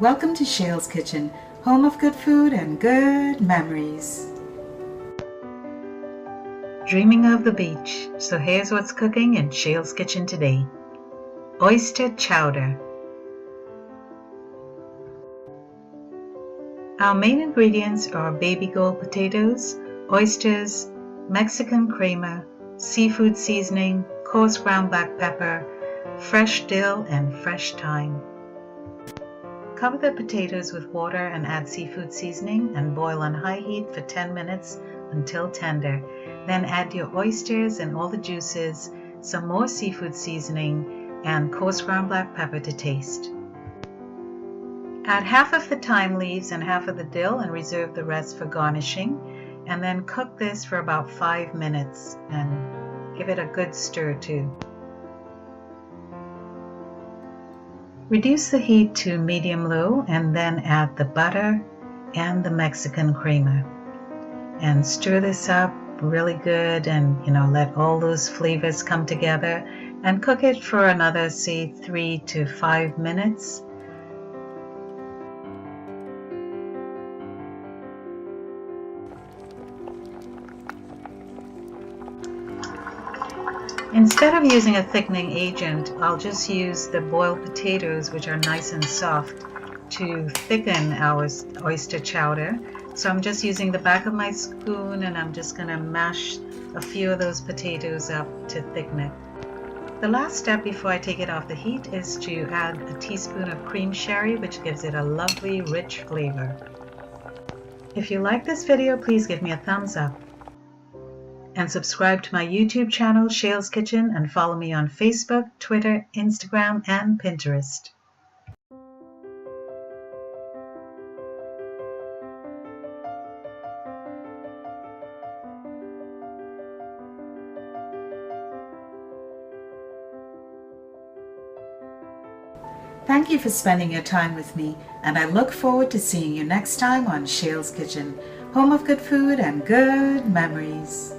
Welcome to Shail's Kitchen, home of good food and good memories. Dreaming of the beach, so here's what's cooking in Shail's Kitchen today. Oyster Chowder. Our main ingredients are baby gold potatoes, oysters, Mexican Crema, seafood seasoning, coarse ground black pepper, fresh dill, and fresh thyme. Cover the potatoes with water and add seafood seasoning and boil on high heat for 10 minutes until tender. Then add your oysters and all the juices, some more seafood seasoning, and coarse ground black pepper to taste. Add half of the thyme leaves and half of the dill and reserve the rest for garnishing. And then cook this for about 5 minutes and give it a good stir too. Reduce the heat to medium-low and then add the butter and the Mexican Crema. And stir this up really good and let all those flavors come together and cook it for another, say, 3 to 5 minutes. Instead of using a thickening agent, I'll just use the boiled potatoes, which are nice and soft, to thicken our oyster chowder. So I'm just using the back of my spoon and I'm just going to mash a few of those potatoes up to thicken it. The last step before I take it off the heat is to add a teaspoon of cream sherry, which gives it a lovely, rich flavor. If you like this video, please give me a thumbs up. And subscribe to my YouTube channel, Shail's Kitchen, and follow me on Facebook, Twitter, Instagram, and Pinterest. Thank you for spending your time with me, and I look forward to seeing you next time on Shail's Kitchen, home of good food and good memories.